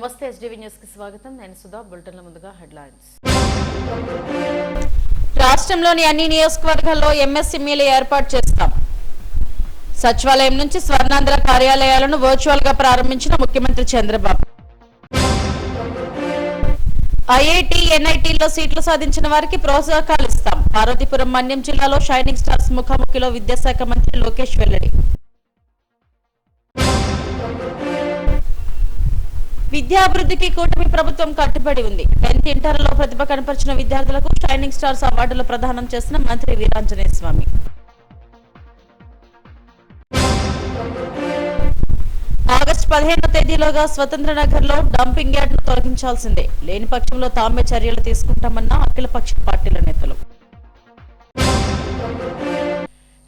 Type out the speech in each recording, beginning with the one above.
నమస్తే SDV news కి స్వాగతం. నేను సుధా. బులెటిన్ల ముందుగా హెడ్లైన్స్. రాష్ట్రంలోని అన్ని నియోజకవర్గాల్లో ఎంఎస్ఎంఈలు ఏర్పాటు చేస్తాం. సచివాలయం నుంచి స్వర్ణాంధ్ర కార్యాలయాలను వర్చువల్ గా ప్రారంభించిన ముఖ్యమంత్రి చంద్రబాబు. ఐఐటి ఎన్ఐటీల్లో సీట్లు సాధించిన వారికి ప్రోత్సాహకాలు ఇస్తాం. పార్వతీపురం మన్యం జిల్లాలో షైనింగ్ స్టార్స్ ముఖాముఖిలో విద్యాశాఖ మంత్రి లోకేష్ వెల్లడి. విద్యాభివృద్ధికి కూటమి ప్రభుత్వం కట్టుబడి ఉంది. 10th ఇంటర్లో ప్రతిభ కనపరిచిన విద్యార్థులకు షైనింగ్ స్టార్స్ అవార్డులు ప్రదానం చేసిన మంత్రి వీరాంజనేయ స్వామి. ఆగస్టు 15వ తేదీలోగా స్వతంత్ర నగర్లో డంపింగ్ యార్డ్ను తొలగించాల్సిందే. లేని పక్షంలో తామే చర్యలు తీసుకుంటామన్న అఖిలపక్ష పార్టీల నేతలు.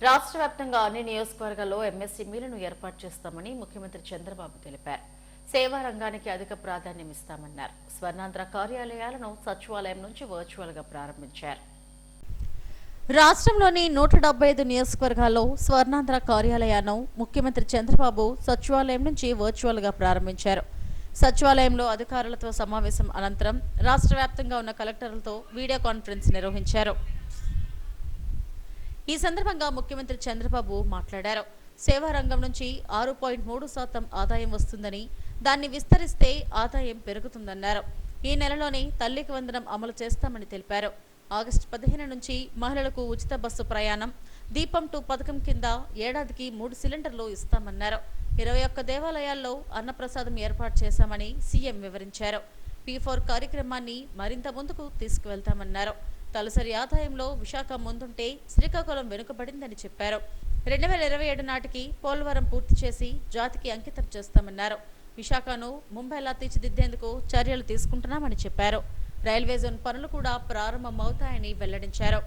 రాష్ట్ర వ్యాప్తంగా అన్ని నియోజకవర్గాల్లో ఎంఎస్ఎంఈలను ఏర్పాటు చేస్తామని ముఖ్యమంత్రి చంద్రబాబు తెలిపారు. సేవా రంగానికి అధిక ప్రాధాన్యం ఇస్తామన్నారు. స్వర్ణాంధ్ర కార్యాలయాలను సచివాలయం నుంచి వర్చువల్ గా ప్రారంభించారు. రాష్ట్రంలోని 175 నియోజకవర్గాల్లో స్వర్ణాంధ్ర కార్యాలయాలను ముఖ్యమంత్రి చంద్రబాబు సచివాలయం నుంచి వర్చువల్ గా ప్రారంభించారు. సచివాలయంలో అధికారులతో సమావేశం అనంతరం రాష్ట్ర వ్యాప్తంగా ఉన్న కలెక్టర్లతో వీడియో కాన్ఫరెన్స్ నిర్వహించారు. ఈ సందర్భంగా ముఖ్యమంత్రి చంద్రబాబు మాట్లాడారు. సేవా రంగం నుంచి 6.3% ఆదాయం వస్తుందని, దాన్ని విస్తరిస్తే ఆదాయం పెరుగుతుందన్నారు. ఈ నెలలోనే తల్లికి వందనం అమలు చేస్తామని తెలిపారు. ఆగస్టు 15 నుంచి మహిళలకు ఉచిత బస్సు ప్రయాణం, దీపం 2 పథకం కింద ఏడాదికి 3 సిలిండర్లు ఇస్తామన్నారు. 21 దేవాలయాల్లో అన్నప్రసాదం ఏర్పాటు చేశామని సీఎం వివరించారు. P4 కార్యక్రమాన్ని మరింత ముందుకు తీసుకువెళ్తామన్నారు. తలసరి ఆదాయంలో విశాఖ ముందుంటే శ్రీకాకుళం వెనుకబడిందని చెప్పారు. 2027 నాటికి పోలవరం పూర్తి చేసి జాతికి అంకితం చేస్తామన్నారు. విశాఖను ముంబైలా తీర్చిదిద్దేందుకు చర్యలు తీసుకుంటున్నామని చెప్పారు. రైల్వే జోన్ పనులు కూడా ప్రారంభమవుతాయని వెల్లడించారు.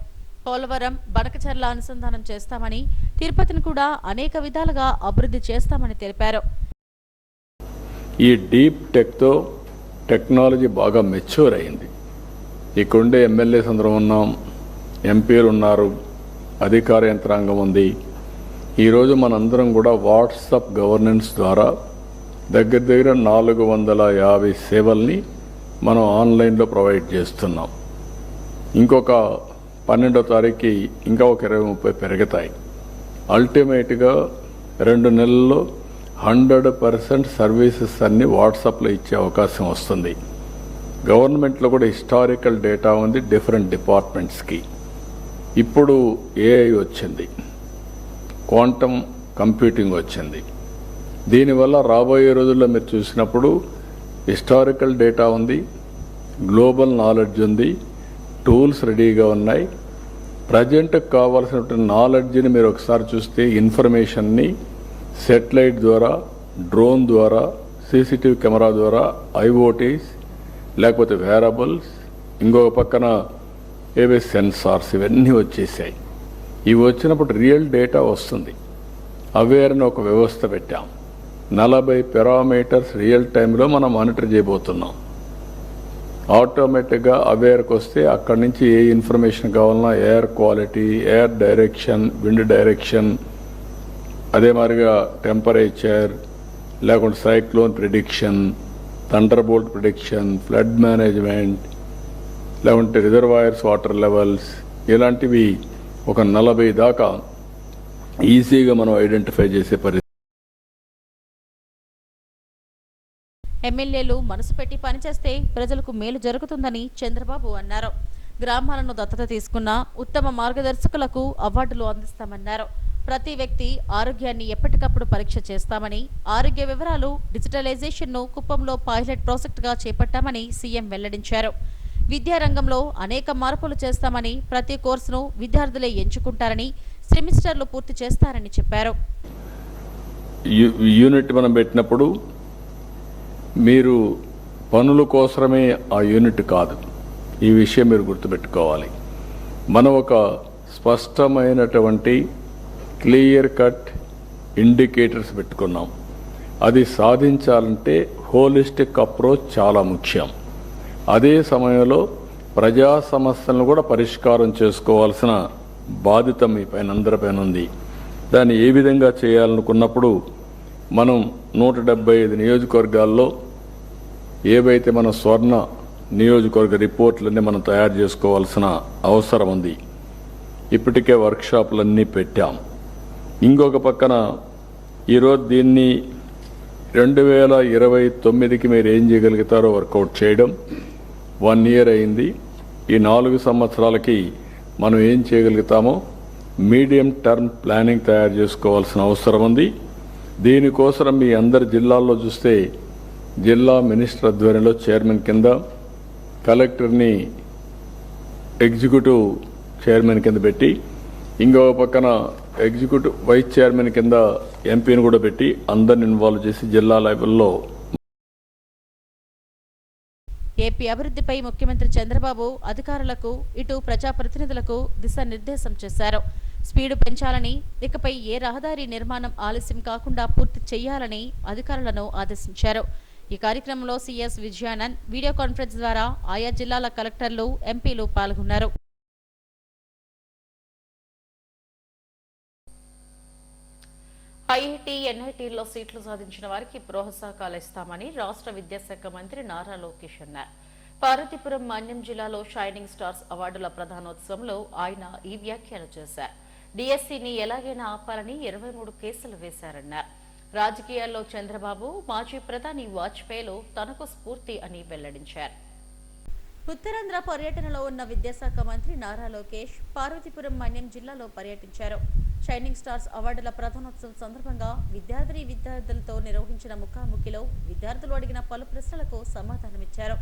పోలవరం, బనకచర్ల అనుసంధానం చేస్తామని, తిరుపతిని కూడా అనేక విధాలుగా అభివృద్ధి చేస్తామని తెలిపారు. ఈ డీప్ టెక్తో టెక్నాలజీ బాగా మెచ్యూర్ అయింది. ఇక్కడుండే ఎమ్మెల్యేస్ అందరం ఉన్నాం, ఎంపీలు ఉన్నారు, అధికార యంత్రాంగం ఉంది. ఈరోజు మనందరం కూడా వాట్సాప్ గవర్నెన్స్ ద్వారా దగ్గర 450 సేవల్ని మనం ఆన్లైన్లో ప్రొవైడ్ చేస్తున్నాం. ఇంకొక 12వ తారీఖుకి ఇంకా ఒక 20-30 పెరుగుతాయి. అల్టిమేట్గా 2 నెలల్లో 100% సర్వీసెస్ అన్ని వాట్సాప్లో ఇచ్చే అవకాశం వస్తుంది. గవర్నమెంట్లో కూడా హిస్టారికల్ డేటా ఉంది డిఫరెంట్ డిపార్ట్మెంట్స్కి. ఇప్పుడు ఏఐ వచ్చింది, క్వాంటమ్ కంప్యూటింగ్ వచ్చింది. దీనివల్ల రాబోయే రోజుల్లో మీరు చూసినప్పుడు హిస్టారికల్ డేటా ఉంది, గ్లోబల్ నాలెడ్జ్ ఉంది, టూల్స్ రెడీగా ఉన్నాయి. ప్రజెంట్కి కావాల్సినటువంటి నాలెడ్జ్ని మీరు ఒకసారి చూస్తే ఇన్ఫర్మేషన్ని సెటిలైట్ ద్వారా, డ్రోన్ ద్వారా, సీసీటీవీ కెమెరా ద్వారా, ఐఓటీస్ లేకపోతే వేరబుల్స్, ఇంకొక పక్కన ఏవే సెన్సార్స్, ఇవన్నీ వచ్చేసాయి. ఇవి వచ్చినప్పుడు రియల్ డేటా వస్తుంది. అవేర్ అని ఒక వ్యవస్థ పెట్టాం. 40 పారామీటర్స్ రియల్ టైంలో మనం మానిటర్ చేయబోతున్నాం. ఆటోమేటిక్గా అవేర్కి వస్తే అక్కడి నుంచి ఏ ఇన్ఫర్మేషన్ కావాలన్నా air quality, air direction, wind direction, అదే మాదిరిగా టెంపరేచర్, లేకుంటే cyclone prediction, thunder bolt prediction, flood management, లేకుంటే రిజర్వాయర్స్ వాటర్ లెవెల్స్, ఇలాంటివి ఒక 40 దాకా ఈజీగా మనం ఐడెంటిఫై చేసే పరిస్థితి. ఎమ్మెల్యేలు మనసు పెట్టి పనిచేస్తే ప్రజలకు మేలు జరుగుతుందని చంద్రబాబు అన్నారు. గ్రామాలను దత్తత తీసుకున్న ఉత్తమ మార్గదర్శకులకు అవార్డులు అందిస్తామన్నారు. ప్రతి వ్యక్తి ఆరోగ్యాన్ని ఎప్పటికప్పుడు పరీక్ష చేస్తామని, ఆరోగ్య వివరాలు డిజిటలైజేషన్ను కుప్పంలో పైలట్ ప్రాజెక్టుగా చేపట్టామని సీఎం వెల్లడించారు. విద్యారంగంలో అనేక మార్పులు చేస్తామని, ప్రతి కోర్సును విద్యార్థులే ఎంచుకుంటారని, సెమిస్టర్లు పూర్తి చేస్తారని చెప్పారు. యూనిట్ మనం పెట్టినప్పుడు మీరు పనుల కోసమే ఆ యూనిట్ కాదు, ఈ విషయం మీరు గుర్తుపెట్టుకోవాలి. మనం ఒక స్పష్టమైనటువంటి క్లియర్ కట్ ఇండికేటర్స్ పెట్టుకున్నాం. అది సాధించాలంటే హోలిస్టిక్ అప్రోచ్ చాలా ముఖ్యం. అదే సమయంలో ప్రజా సమస్యలను కూడా పరిష్కారం చేసుకోవాల్సిన బాధ్యత మీ పైన అందరిపైన ఉంది. దాన్ని ఏ విధంగా చేయాలనుకున్నప్పుడు మనం 175 నియోజకవర్గాల్లో ఏవైతే మన స్వర్ణ నియోజకవర్గ రిపోర్ట్లన్నీ మనం తయారు చేసుకోవాల్సిన అవసరం ఉంది. ఇప్పటికే వర్క్షాపులన్నీ పెట్టాం. ఇంకొక పక్కన ఈరోజు దీన్ని 2029కి మీరు ఏం చేయగలుగుతారో వర్కౌట్ చేయడం 1 year అయింది. ఈ 4 సంవత్సరాలకి మనం ఏం చేయగలుగుతామో మీడియం టర్మ్ ప్లానింగ్ తయారు చేసుకోవాల్సిన అవసరం ఉంది. దీనికోసం మీ అందరి జిల్లాల్లో చూస్తే జిల్లా మినిస్టర్ ఆధ్వర్యంలో చైర్మన్ కింద, కలెక్టర్ని ఎగ్జిక్యూటివ్ చైర్మన్ కింద పెట్టి, ఇంకొక పక్కన ఎగ్జిక్యూటివ్ వైస్ చైర్మన్ కింద ఎంపీని కూడా పెట్టి అందరిని ఇన్వాల్వ్ చేసి జిల్లా లెవెల్లో ఏపీ అభివృద్ధిపై ముఖ్యమంత్రి చంద్రబాబు అధికారులకు ఇటు ప్రజాప్రతినిధులకు దిశానిర్దేశం చేశారు. స్పీడు పెంచాలని, ఇకపై ఏ రహదారి నిర్మాణం ఆలస్యం కాకుండా పూర్తి చేయాలని అధికారులను ఆదేశించారు. ఈ కార్యక్రమంలో సీఎస్ విజయానంద్ వీడియో కాన్ఫరెన్స్ ద్వారా ఆయా జిల్లాల కలెక్టర్లు, ఎంపీలు పాల్గొన్నారు. ఐఐటి, ఎన్ఐటీల్లో సీట్లు సాధించిన వారికి ప్రోత్సాహకాలు ఇస్తామని రాష్ట్ర విద్యాశాఖ మంత్రి నారా లోకేష్ అన్నారు. పార్వతీపురం మన్యం జిల్లాలో షైనింగ్ స్టార్స్ అవార్డుల ప్రధానోత్సవంలో ఆయన ఈ వ్యాఖ్యలు చేశారు. డిఎస్సీని ఎలాగైనా ఆపాలని 23 కేసులు వేశారన్నారు. రాజకీయాల్లో చంద్రబాబు, మాజీ ప్రధాని వాజ్పేయిలు తనకు స్ఫూర్తి అని వెల్లడించారు. ఉత్తరాంధ్ర పర్యటనలో ఉన్న విద్యాశాఖ మంత్రి నారా లోకేష్ పార్వతీపురం మన్యం జిల్లాలో పర్యటించారు. షైనింగ్ స్టార్స్ అవార్డుల ప్రధానోత్సవం సందర్భంగా విద్యార్థులతో నిర్వహించిన ముఖాముఖిలో విద్యార్థులు అడిగిన పలు ప్రశ్నలకు సమాధానమిచ్చారు.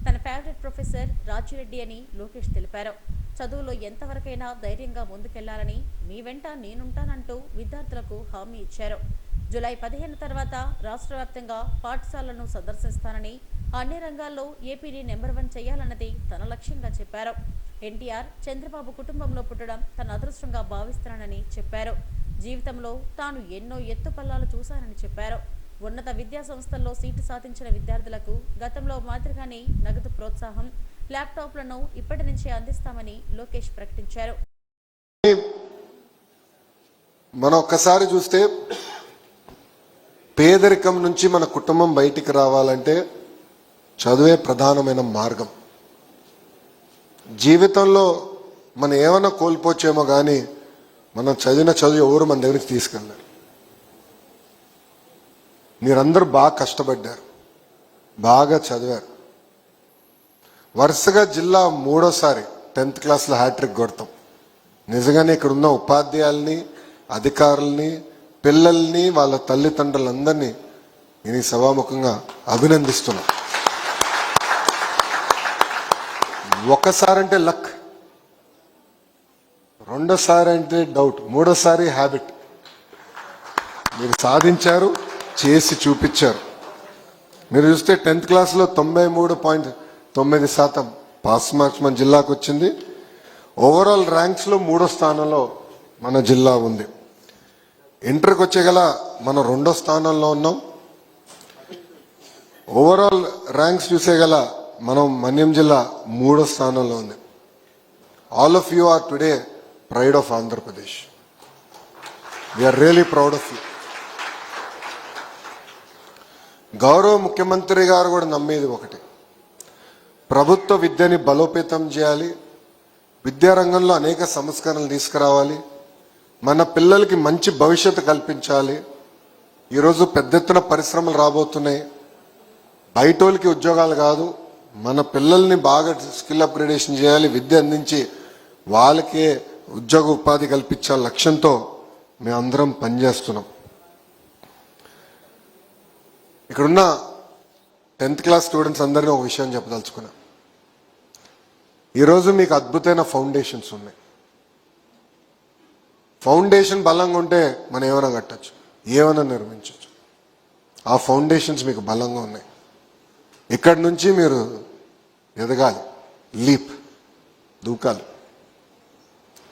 తన ఫేవరెట్ ప్రొఫెసర్ రాజిరెడ్డి అని లోకేష్ తెలిపారు. చదువులో ఎంతవరకైనా ధైర్యంగా ముందుకెళ్లాలని, మీ వెంట నేనుంటానంటూ విద్యార్థులకు హామీ ఇచ్చారు. జూలై 15 తర్వాత రాష్ట్ర వ్యాప్తంగా పాఠశాలను సందర్శిస్తానని, అన్ని రంగాల్లో ఏపీని నెంబర్ 1 చేయాలన్నది తన లక్ష్యంగా చెప్పారు. ఎన్టీఆర్, చంద్రబాబు కుటుంబంలో పుట్టడం తన అదృష్టంగా భావిస్తున్నానని చెప్పారు. జీవితంలో తాను ఎన్నో ఎత్తుపల్లాలు చూశానని చెప్పారు. ఉన్నత విద్యా సంస్థల్లో సీటు సాధించిన విద్యార్థులకు గతంలో మాదిరిగానే నగదు ప్రోత్సాహం, ల్యాప్టాప్లను ఇప్పటి నుంచే అందిస్తామని లోకేష్ ప్రకటించారు. మనం ఒక్కసారి చూస్తే పేదరికం నుంచి మన కుటుంబం బయటికి రావాలంటే చదువే ప్రధానమైన మార్గం. జీవితంలో మనం ఏమైనా కోల్పోవచ్చేమో కానీ మనం చదివిన చదువు ఎవరు మన దగ్గరికి తీసుకెళ్ళారు. మీరందరూ బాగా కష్టపడ్డారు, బాగా చదివారు. వరుసగా జిల్లా 3వ సారి 10th క్లాస్లో హ్యాట్రిక్ కొడతాం. నిజంగానే ఇక్కడ ఉన్న ఉపాధ్యాయుల్ని, అధికారుల్ని, పిల్లల్ని, వాళ్ళ తల్లిదండ్రులందరినీ నేను ఈ సభాముఖంగా అభినందిస్తున్నా. ఒకసారి అంటే లక్, 2వ సారి అంటే డౌట్, 3వ సారి హ్యాబిట్. మీరు సాధించారు, చేసి చూపించారు. మీరు చూస్తే 10th క్లాస్లో 93.9% పాస్ మార్క్స్ మన జిల్లాకు వచ్చింది. ఓవరాల్ ర్యాంక్స్లో 3వ స్థానంలో మన జిల్లా ఉంది. ఇంటర్కి వచ్చేగల మనం 2వ స్థానంలో ఉన్నాం. ఓవరాల్ ర్యాంక్స్ చూసేగల మనం మన్యం జిల్లా 3వ స్థానంలో ఉంది. All of you are today pride of Andhra Pradesh. We're really proud of you. గౌరవ ముఖ్యమంత్రి గారు కూడా నమ్మేది ఒకటి, ప్రభుత్వ విద్యని బలోపేతం చేయాలి, విద్యారంగంలో అనేక సంస్కరణలు తీసుకురావాలి, మన పిల్లలకి మంచి భవిష్యత్తు కల్పించాలి. ఈరోజు పెద్ద ఎత్తున పరిశ్రమలు రాబోతున్నాయి. బయటోళ్ళకి ఉద్యోగాలు కాదు, మన పిల్లల్ని బాగా స్కిల్ అప్గ్రేడేషన్ చేయాలి, విద్య అందించి వాళ్ళకే ఉద్యోగ ఉపాధి కల్పించాలి లక్ష్యంతో మేమందరం పనిచేస్తున్నాం. ఇక్కడున్న 10th క్లాస్ స్టూడెంట్స్ అందరినీ ఒక విషయం చెప్పదలుచుకున్నా. ఈరోజు మీకు అద్భుతమైన ఫౌండేషన్స్ ఉన్నాయి. ఫౌండేషన్ బలంగా ఉంటే మనం ఏమైనా కట్టచ్చు, ఏమైనా నిర్మించవచ్చు. ఆ ఫౌండేషన్స్ మీకు బలంగా ఉన్నాయి. ఇక్కడి నుంచి మీరు ఎదగాలి, లీప్ దూకాలి,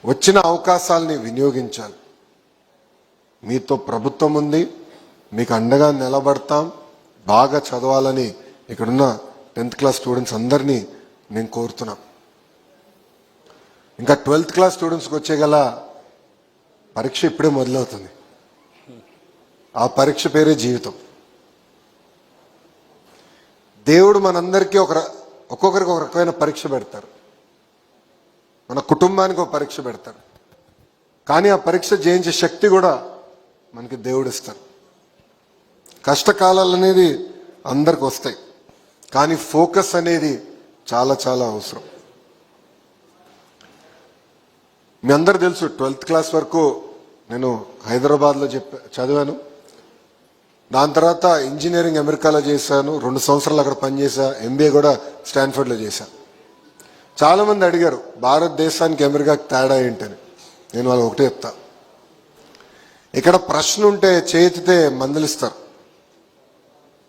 వచ్చిన అవకాశాలని వినియోగించాలి. మీతో ప్రభుత్వం ఉంది, మీకు అండగా నిలబడతాం. బాగా చదవాలని ఇక్కడున్న 10th క్లాస్ స్టూడెంట్స్ అందరినీ నేను కోరుతున్నా. ఇంకా 12th క్లాస్ స్టూడెంట్స్కి వచ్చేగల పరీక్ష ఇప్పుడే మొదలవుతుంది. ఆ పరీక్ష పేరే జీవితం. దేవుడు మనందరికీ ఒక్కొక్కరికి ఒక రకమైన పరీక్ష పెడతారు. మన కుటుంబానికి ఒక పరీక్ష పెడతారు. కానీ ఆ పరీక్ష జయించే శక్తి కూడా మనకి దేవుడు ఇస్తారు. కష్టకాలాలు అనేది అందరికి వస్తాయి, కానీ ఫోకస్ అనేది చాలా చాలా అవసరం. మీ అందరు తెలుసు, 12th క్లాస్ వరకు నేను హైదరాబాద్లో చదివాను. దాని తర్వాత ఇంజనీరింగ్ అమెరికాలో చేశాను, 2 సంవత్సరాలు అక్కడ పనిచేశా. MBA కూడా స్టాన్ఫర్డ్లో చేశాను. చాలామంది అడిగారు భారతదేశానికి అమెరికాకి తేడా ఏంటని. నేను వాళ్ళు ఒకటే చెప్తా, ఇక్కడ ప్రశ్న ఉంటే చేతితే మందలిస్తారు,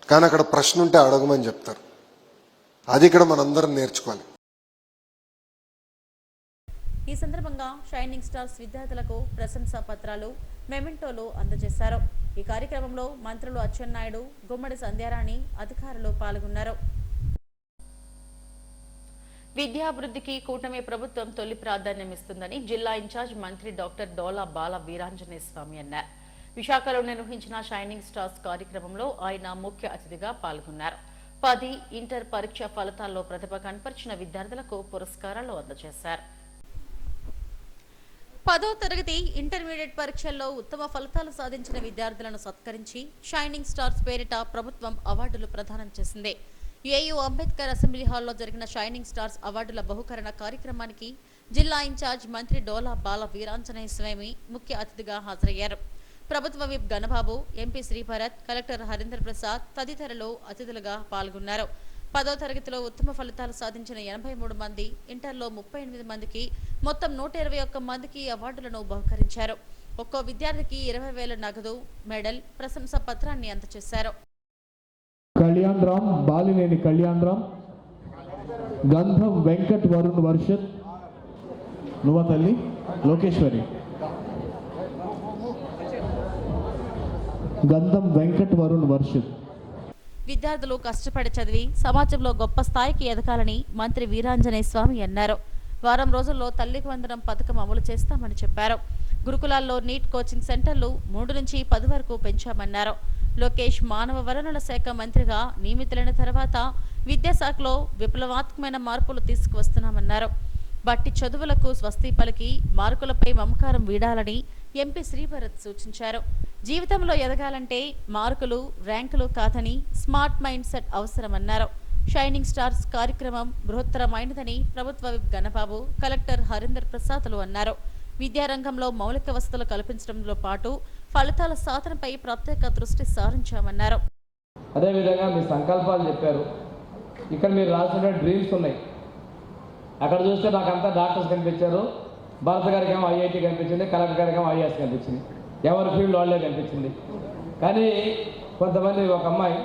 కానీ అక్కడ ప్రశ్న ఉంటే అడగమని చెప్తారు. అది ఇక్కడ మనందరం నేర్చుకోవాలి. ఈ సందర్భంగా షైనింగ్ స్టార్స్ విద్యార్థులకు ప్రశంసా పత్రాలు, మెమెంటోలు అందజేశారు. ఈ కార్యక్రమంలో మంత్రులు అచ్చెన్నాయుడు, గుమ్మడి సంధ్యారాణి, అధికారులు పాల్గొన్నారు. విద్యాభివృద్ధికి కూటమి ప్రభుత్వం తొలి ప్రాధాన్యమిస్తుందని జిల్లా ఇన్ఛార్జ్ మంత్రి డాక్టర్ డోలా బాల వీరాంజనేయ స్వామి అన్నారు. విశాఖలో నిర్వహించిన షైనింగ్ స్టార్స్ కార్యక్రమంలో ఆయన ముఖ్య అతిథిగా పాల్గొన్నారు. 10 ఇంటర్ పరీక్ష ఫలితాల్లో ప్రతిభ కనపరిచిన విద్యార్థులకు పురస్కారాలు అందజేశారు. 10వ తరగతి ఇంటర్మీడియట్ పరీక్షల్లో ఉత్తమ ఫలితాలు సాధించిన విద్యార్థులను సత్కరించి షైనింగ్ స్టార్స్ పేరిట ప్రభుత్వం అవార్డులు ప్రదానం చేసింది. ఏయూ అంబేద్కర్ అసెంబ్లీ హాల్లో జరిగిన షైనింగ్ స్టార్స్ అవార్డుల బహుకరణ కార్యక్రమానికి జిల్లా ఇన్ఛార్జ్ మంత్రి డోలా బాల వీరాంజనేయ స్వామి ముఖ్య అతిథిగా హాజరయ్యారు. ప్రభుత్వ whip Ganababu, MP Sribharat, collector Harindra Prasad తదితరులు అతిథులుగా పాల్గొన్నారు. 10వ తరగతిలో ఉత్తమ ఫలితాలు సాధించిన 83 మంది, ఇంటర్లో 38 మందికి, మొత్తం 121 మందికి అవార్డులను బహుకరించారు. ఒక్కో విద్యార్థికి 20,000 నగదు, మెడల్, ప్రశంసా పత్రాన్ని అందజేశారు. కళ్యాణరామ్, బాలినేని కళ్యాణరామ్, గంధం వెంకట్ వరుణ్ వర్షత్, నువ్వ తల్లి లోకేశ్వరి, గంధం వెంకట్ వరుణ్ వర్షత్. విద్యార్థులు కష్టపడి చదివి సమాజంలో గొప్ప స్థాయికి ఎదగాలని మంత్రి వీరాంజనేయ స్వామి అన్నారు. వారం రోజుల్లో తల్లికి వందనం పథకం అమలు చేస్తామని చెప్పారు. గురుకులాల్లో నీట్ కోచింగ్ సెంటర్లు 3 నుంచి 10 వరకు పెంచామన్నారు. లోకేష్ మానవ వనరుల శాఖ మంత్రిగా నియమితులైన తర్వాత విద్యాశాఖలో విప్లవాత్మకమైన మార్పులు తీసుకువస్తున్నామన్నారు. బట్టి చదువులకు స్వస్తి పలికి మార్కులపై మమకారం వీడాలని ఎంపీ శ్రీభరత్ సూచించారు. జీవితంలో ఎదగాలంటే మార్కులు, ర్యాంకులు కాదని స్మార్ట్ మైండ్ సెట్ అవసరమన్నారు. షైనింగ్ స్టార్స్ కార్యక్రమం బృహత్తరమైనదని ప్రభుత్వ విప్ గణబాబు, కలెక్టర్ హరీందర్ ప్రసాద్లు అన్నారు. విద్యారంగంలో మౌలిక వసతులు కల్పించడంలో పాటు ఫలితాల సాధనపై ప్రత్యేక దృష్టి సారించామన్నారు. అదేవిధంగా మీ సంకల్పాలు చెప్పారు. ఇక్కడ మీరు రాసిన డ్రీమ్స్ ఉన్నాయి. అక్కడ చూస్తే నాకంతా డాక్టర్స్ కనిపించారు. భరత్ గారికి ఏమో IIT కనిపించింది, కలెక్టర్ గారికి ఏమో IAS కనిపించింది. ఎవరి ఫీల్డ్ వాళ్ళే కనిపించింది. కానీ కొంతమంది, ఒక అమ్మాయి,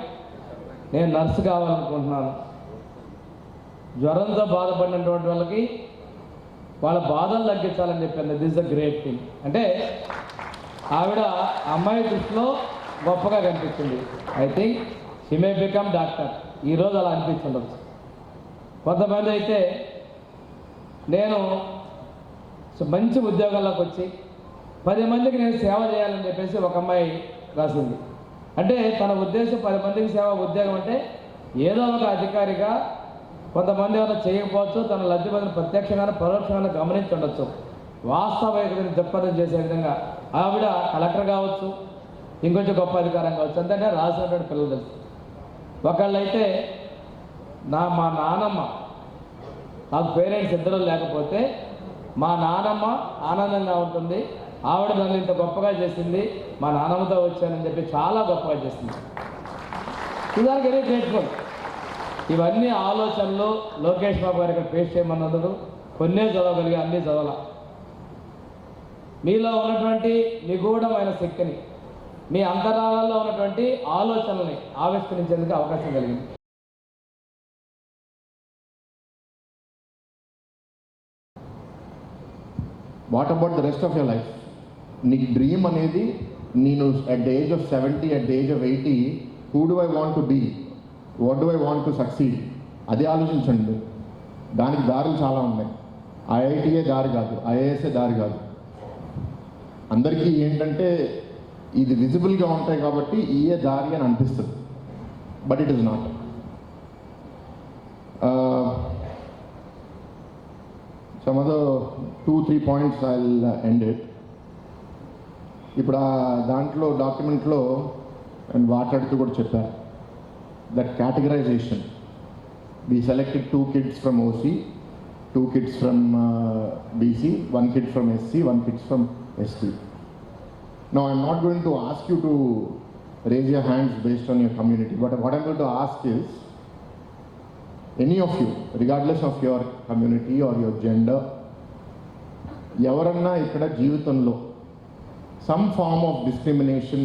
నేను నర్సు కావాలనుకుంటున్నాను, జ్వరంతో బాధపడినటువంటి వాళ్ళకి వాళ్ళ బాధలు తగ్గించాలని చెప్పాను. This is a great thing. అంటే ఆవిడ అమ్మాయి దృష్టిలో గొప్పగా కనిపించింది. I think she may become doctor. ఈరోజు అలా అనిపిస్తుండొచ్చు. కొంతమంది అయితే నేను మంచి ఉద్యోగాల్లోకి వచ్చి 10 మందికి నేను సేవ చేయాలని చెప్పేసి ఒక అమ్మాయి రాసింది. అంటే తన ఉద్దేశం 10 మందికి సేవ ఉద్యోగం అంటే ఏదో ఒక అధికారిగా కొంతమంది ఏమైనా చేయకపోవచ్చు, తన లబ్ధిపతిని ప్రత్యక్షంగా పరోక్షంగా గమనించి ఉండొచ్చు. వాస్తవికతని చెప్పడం చేసే విధంగా ఆవిడ కలెక్టర్ కావచ్చు, ఇంకొంచెం గొప్ప అధికారం కావచ్చు. అంతేనే రాసినటువంటి పిల్లలు తెలుసు. ఒకళ్ళైతే మా నానమ్మ, నాకు పేరెంట్స్ ఇద్దరు లేకపోతే మా నానమ్మ ఆనందంగా ఉంటుంది, ఆవిడ నన్ను ఇంత గొప్పగా చేసింది, మా నానమ్మతో వచ్చానని చెప్పి చాలా గొప్పగా చేసింది. ఇదానికి వెరీ గ్రేట్ఫుల్. ఇవన్నీ ఆలోచనలు లోకేష్ బాబు గారు ఇక్కడ ఫేస్ చేయమన్నందుకు కొన్నే చదవగలిగి అన్నీ చదవాల. మీలో ఉన్నటువంటి నిగూఢమైన శక్తిని, మీ అంతరాలలో ఉన్నటువంటి ఆలోచనల్ని ఆవిష్కరించేందుకు అవకాశం కలిగింది. What about the rest of your life? నీ డ్రీమ్ అనేది నేను at the age of 70, at the age of 80, who do I want to be, what do I want to succeed, అదే ఆలోచించండి. దానికి దారులు చాలా ఉన్నాయి. IITయే దారి కాదు, IASఏ దారి కాదు. అందరికీ ఏంటంటే ఇది విజిబుల్గా ఉంటాయి కాబట్టి ఇయే దారి అని అనిపిస్తుంది. But it is not. some other 2-3 points I'll end it. ఇప్పుడు ఆ దాంట్లో డాక్యుమెంట్లో అండ్ మాట్లాడుతూ కూడా చెప్పారు that categorisation we selected 2 kids from OC, 2 kids from BC, 1 kid from SC, 1 kid from ST. Now I'm not going to ask you to raise your hands based on your community, but what I'm going to ask is any of you, regardless of your community or your gender, ఎవరన్నా ఇక్కడ జీవితంలో some form of discrimination,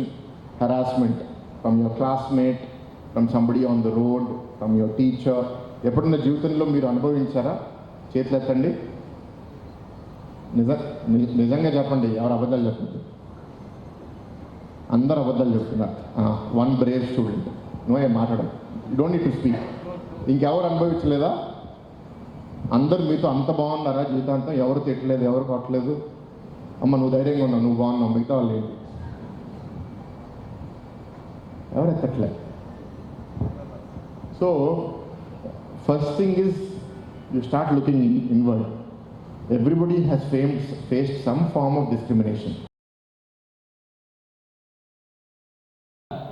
harassment from your classmate, from somebody on the road, from your teacher, ఎప్పుడన్నా జీవితంలో మీరు అనుభవించారా? చేతులు ఎత్తండి. నిజంగా చెప్పండి, ఎవరు అబద్ధాలు చెప్పండి. అందరు అబద్ధాలు చెప్తున్నారు. 1 brave స్టూడెంట్. నువ్వే మాట్లాడదు, you don't need to speak. ఇంకెవరు అనుభవించలేదా? అందరు మీతో అంత బాగున్నారా జీవితాంతం? ఎవరు తిట్టలేదు, ఎవరు కొట్టలేదు? అమ్మ నువ్వు ధైర్యంగా ఉన్నావు, నువ్వు బాగున్నావు, మిగతా వాళ్ళు ఏంటి? ఎవరు ఎత్తట్లేదు. So first thing is you start looking inward. Everybody has faced some form of discrimination.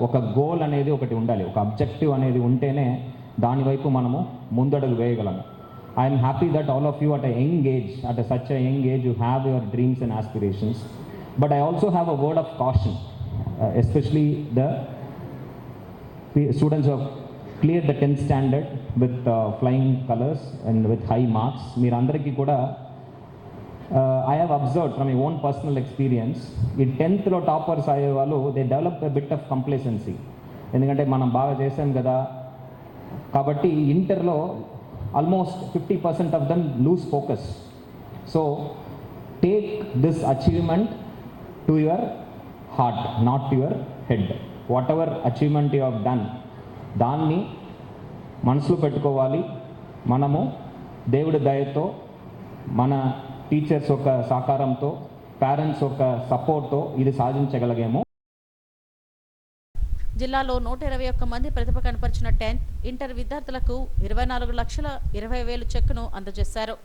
ఒక గోల్ అనేది ఒకటి ఉండాలి, ఒక అబ్జెక్టివ్ అనేది ఉంటేనే దాని వైపు మనము ముందడుగు వేయగలము. I'm happy that all of you at such a young age you have your dreams and aspirations, but I also have a word of caution, especially the students who have cleared the 10th standard with flying colors and with high marks. మీరందరికీ కూడా I have observed from my own personal experience, ఈ 10th లో toppers అయ్యే వాళ్ళు they develop a bit of complacency. ఎందుకంటే మనం బాగా చేసాం కదా కాబట్టి ఇంటర్లో almost 50% of them lose focus. So take this achievement to your heart, not to your head. Whatever achievement you have done, దాన్ని మనసులో పెట్టుకోవాలి. మనము దేవుడి దయతో, మన టీచర్స్ యొక్క సహకారంతో, పేరెంట్స్ యొక్క సపోర్ట్తో ఇది సాధించగలిగాము. జిల్లాలో 121 మంది ప్రతిభ కనపరిచిన 10th, ఇంటర్ విద్యార్థులకు 24,20,000 చెక్కును అందజేశారు.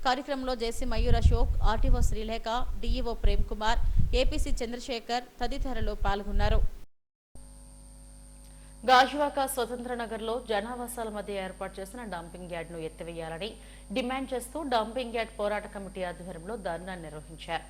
కార్యక్రమంలో JC Mayur Ashok, RTO Sreelekha, DEO Prem Kumar, APC Chandrasekhar తదితరులు పాల్గొన్నారు. గాజువాక స్వతంత్ర నగర్లో జనావాసాల మధ్య ఏర్పాటు చేసిన డంపింగ్ యార్డ్ను ఎత్తివేయాలని డిమాండ్ చేస్తూ డంపింగ్ యార్డ్ పోరాట కమిటీ ఆధ్వర్యంలో ధర్నా నిర్వహించారు.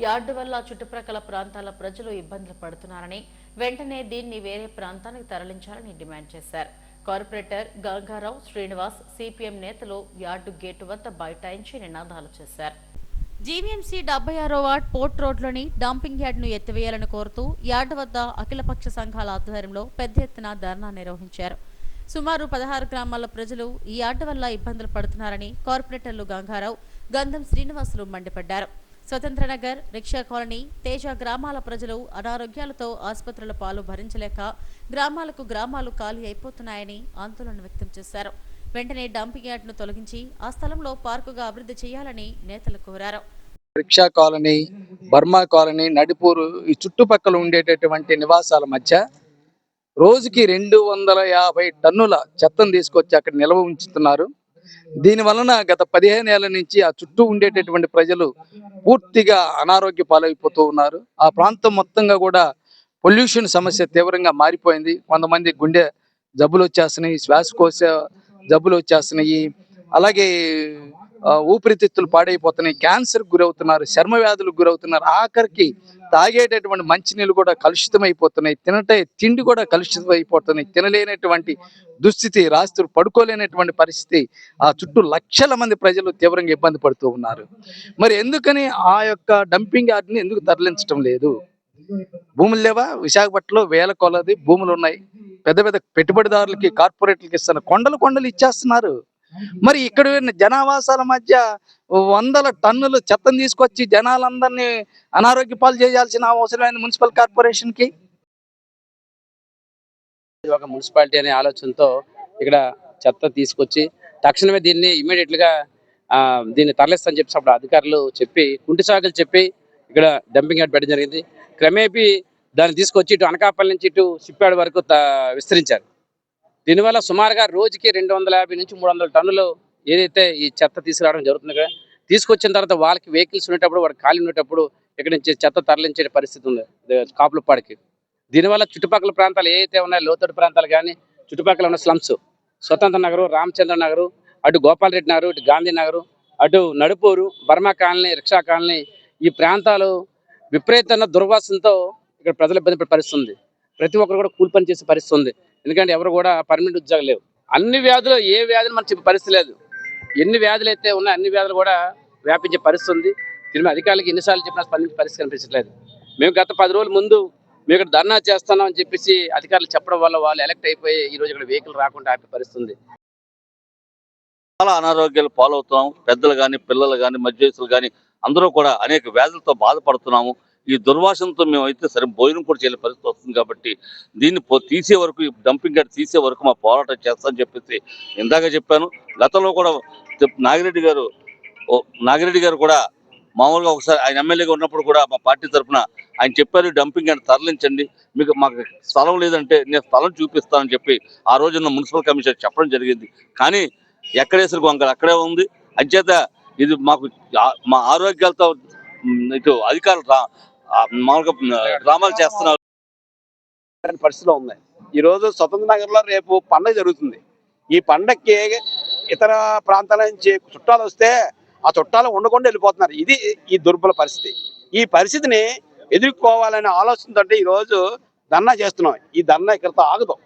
యార్డు వల్ల చుట్టుప్రక్కల ప్రాంతాల ప్రజలు ఇబ్బందులు పడుతున్నారని, వెంటనే దీన్ని వేరే ప్రాంతానికి తరలించాలని డిమాండ్ చేశారు. కార్పొరేటర్ గంగారావు, శ్రీనివాస్, సిపిఎం నేతలు యార్డు గేటు వద్ద బైఠాయించి నినాదాలు చేశారు. జీవీఎంసీ 76వ వార్డ్ పోర్ట్ రోడ్లోని డంపింగ్ యార్డ్ను ఎత్తివేయాలని కోరుతూ యార్డు వద్ద అఖిలపక్ష సంఘాల ఆధ్వర్యంలో పెద్ద ఎత్తున ధర్నా నిర్వహించారు. సుమారు 16 గ్రామాల ప్రజలు ఈ యార్డు వల్ల ఇబ్బందులు పడుతున్నారని కార్పొరేటర్లు గంగారావు, గంధం శ్రీనివాసులు మండిపడ్డారు. స్వతంత్రనగర్, రిక్షా కాలనీ, తేజ గ్రామాల ప్రజలు అనారోగ్యాలతో ఆసుపత్రుల పాలు భరించలేక గ్రామాలు ఖాళీ అయిపోతున్నాయని ఆందోళన వ్యక్తం చేశారు. వెంటనే డంపింగ్ యార్డ్ను తొలగించి ఆ స్థలంలో పార్కుగా అభివృద్ధి చేయాలని నేతలు కోరారు. రిక్షా కాలనీ, బర్మా కాలనీ, నడిపూరు ఈ చుట్టుపక్కల ఉండేటటువంటి నివాసాల మధ్య రోజుకి 250 టన్నుల చెత్తను తీసుకొచ్చి అక్కడ నిల్వ ఉంచుతున్నారు. దీని వలన గత 15 ఏళ్ల నుంచి ఆ చుట్టూ ఉండేటటువంటి ప్రజలు పూర్తిగా అనారోగ్య పాలైపోతూ ఉన్నారు. ఆ ప్రాంతం మొత్తంగా కూడా పొల్యూషన్ సమస్య తీవ్రంగా మారిపోయింది. కొంతమంది గుండె జబ్బులు వచ్చేస్తున్నాయి, శ్వాసకోశ జబ్బులు వచ్చేస్తున్నాయి, అలాగే ఊపిరితిత్తులు పాడైపోతున్నాయి, క్యాన్సర్కి గురవుతున్నారు, చర్మ వ్యాధులకు గురవుతున్నారు. ఆఖరికి తాగేటటువంటి మంచినీళ్ళు కూడా కలుషితమైపోతున్నాయి, తిండి కూడా కలుషితమైపోతున్నాయి. తినలేనటువంటి దుస్థితి, రాత్రులు పడుకోలేనటువంటి పరిస్థితి. ఆ చుట్టూ లక్షల మంది ప్రజలు తీవ్రంగా ఇబ్బంది పడుతూ ఉన్నారు. మరి ఎందుకని ఆ యొక్క డంపింగ్ యార్డ్ని ఎందుకు తరలించడం లేదు? భూములు లేవా? విశాఖపట్నంలో వేల కొలది భూములు ఉన్నాయి. పెద్ద పెద్ద పెట్టుబడిదారులకి, కార్పొరేట్లకి ఇస్తున్న కొండలు ఇచ్చేస్తున్నారు. మరి ఇక్కడ జనావాసాల మధ్య 100 టన్నులు చెత్తను తీసుకొచ్చి జనాలందరినీ అనారోగ్య పాలు చేయాల్సిన అవసరమైన మున్సిపల్ కార్పొరేషన్ కి ఒక మున్సిపాలిటీ అనే ఆలోచనతో ఇక్కడ చెత్త తీసుకొచ్చి తక్షణమే దీన్ని ఇమీడియట్ గా దీన్ని తరలిస్తామని చెప్పి అప్పుడు అధికారులు చెప్పి కుంటి సాగులు చెప్పి ఇక్కడ డంపింగ్ యార్డ్ పెట్టడం జరిగింది. క్రమేపీ దాన్ని తీసుకొచ్చి ఇటు అనకాపల్లి నుంచి ఇటు సిప్పాడు వరకు విస్తరించారు. దీనివల్ల సుమారుగా రోజుకి 250 నుంచి 300 టన్నులు ఏదైతే ఈ చెత్త తీసుకురావడం జరుగుతుంది కదా, తీసుకొచ్చిన తర్వాత వాళ్ళకి వెహికల్స్ ఉండేటప్పుడు, వాడికి ఖాళీ ఉండేటప్పుడు ఇక్కడ నుంచి చెత్త తరలించే పరిస్థితి ఉంది కాపులపాడికి. దీనివల్ల చుట్టుపక్కల ప్రాంతాలు ఏవైతే ఉన్నాయో, లోతట్టు ప్రాంతాలు కానీ, చుట్టుపక్కల ఉన్న స్లమ్స్, స్వతంత్ర నగరు, రామచంద్ర నగరు, అటు గోపాలరెడ్డి నగరు, ఇటు గాంధీ నగరు, అటు Nadupuru, Burma colony, rickshaw colony, ఈ ప్రాంతాలు విపరీతమైన దుర్వాసనతో ఇక్కడ ప్రజలు ఇబ్బంది పడే పరిస్థితి ఉంది. ప్రతి ఒక్కరు కూడా కూలి పని చేసే పరిస్థితి ఉంది. ఎందుకంటే ఎవరు కూడా పర్మనెంట్ ఉద్యోగాలు లేవు. అన్ని వ్యాధులు, ఏ వ్యాధులు మనం చెప్పే పరిస్థితి లేదు. ఎన్ని వ్యాధులు అయితే ఉన్నాయో అన్ని వ్యాధులు కూడా వ్యాపించే పరిస్థితి ఉంది. దీని అధికారులకు ఎన్నిసార్లు చెప్పినా స్పందించే పరిస్థితి కనిపించట్లేదు. మేము గత 10 రోజుల ముందు మేము ఇక్కడ ధర్నా చేస్తున్నాం అని చెప్పేసి అధికారులు చెప్పడం వల్ల వాళ్ళు ఎలక్ట్ అయిపోయి ఈ రోజు ఇక్కడ వెహికల్ రాకుండా ఆపే పరిస్థితి ఉంది. చాలా అనారోగ్యాలు పాలవుతున్నాము. పెద్దలు కానీ, పిల్లలు కానీ, మధ్యవయసులు కానీ అందరూ కూడా అనేక వ్యాధులతో బాధపడుతున్నాము. ఈ దుర్వాసనతో మేమైతే సరే భోజనం కూడా చేయలే పరిస్థితి వస్తుంది. కాబట్టి దీన్ని తీసే వరకు, ఈ డంపింగ్ యార్డ్ తీసే వరకు మా పోరాటం చేస్తామని చెప్పేసి ఇందాక చెప్పాను. గతంలో కూడా నాగిరెడ్డి గారు కూడా మామూలుగా ఒకసారి ఆయన ఎమ్మెల్యేగా ఉన్నప్పుడు కూడా మా పార్టీ తరఫున ఆయన చెప్పారు, డంపింగ్ యార్డ్ తరలించండి, మాకు స్థలం లేదంటే నేను స్థలం చూపిస్తానని చెప్పి ఆ రోజున్న మున్సిపల్ కమిషనర్ చెప్పడం జరిగింది. కానీ ఎక్కడేసరి గొంగళ అక్కడే ఉంది. అంచేత ఇది మాకు మా ఆరోగ్యాలతో ఇటు అధికారులు మామూలుగా డ్రామాలు చేస్తున్నారు పరిస్థితిలో ఉన్నాయి. ఈరోజు స్వతంత్ర నగర్లో రేపు పండగ జరుగుతుంది. ఈ పండగకి ఇతర ప్రాంతాల నుంచి చుట్టాలు వస్తే ఆ చుట్టాలు ఉండకుండా వెళ్ళిపోతున్నారు. ఇది ఈ దుర్బల పరిస్థితి. ఈ పరిస్థితిని ఎదుర్కోవాలనే ఆలోచనతో ఈరోజు ధర్నా చేస్తున్నాం. ఈ ధర్నా ఇక్కడితో ఆగదు.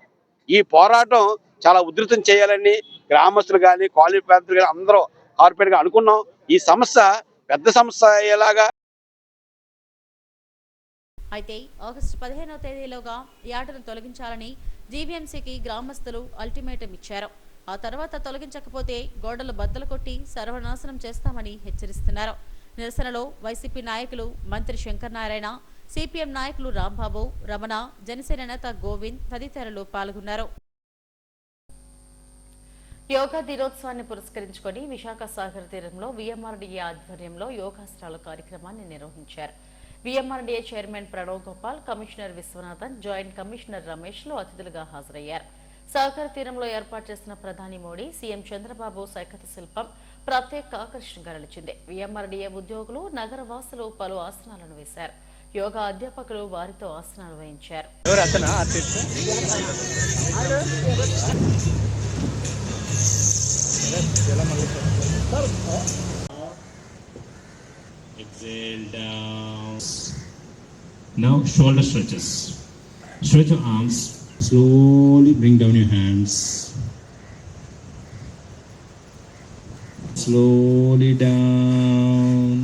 ఈ పోరాటం చాలా ఉధృతం చేయాలని గ్రామస్తులు కానీ, కాలనీ ప్రాంతాలు కానీ అందరూ కార్పొరేట్గా అనుకున్నాం. ఈ సమస్య పెద్ద సమస్య అయ్యేలాగా. అయితే ఆగస్టు 15వ తేదీలోగా యార్డును తొలగించాలని జీవీఎంసీకి గ్రామస్తులు అల్టిమేటం ఇచ్చారు. ఆ తర్వాత తొలగించకపోతే గోడలు బద్దలు కొట్టి సర్వనాశనం చేస్తామని హెచ్చరిస్తున్నారు. నిరసనలో వైసీపీ నాయకులు మంత్రి శంకర్ నారాయణ, సిపిఎం నాయకులు రాంబాబు, రమణ, జనసేన నేత గోవింద్ తదితరులు పాల్గొన్నారు. యోగా దినోత్సవాన్ని పురస్కరించుకొని విశాఖ సాగర్ తీరంలో వీఎంఆర్డీఏ ఆధ్వర్యంలో యోగాసనాల కార్యక్రమాన్ని నిర్వహించారు. VMRDA chairman Pranav Gopal, commissioner Viswanathan, joint commissioner రమేష్లు అతిథులుగా హాజరయ్యారు. సాగర్ తీరంలో ఏర్పాటు చేసిన ప్రధాని మోడీ, సీఎం చంద్రబాబు సైకత శిల్పం ప్రత్యేక ఆకర్షణగా నిలిచింది. వీఎంఆర్డీఏ ఉద్యోగులు, నగర వాసులు పలు ఆసనాలను వేశారు. యోగా అధ్యాపకులు వారితో ఆసనాలు వేయించారు. Exhale down. Now shoulder stretches. Stretch your arms. Slowly bring down your hands. Slowly down.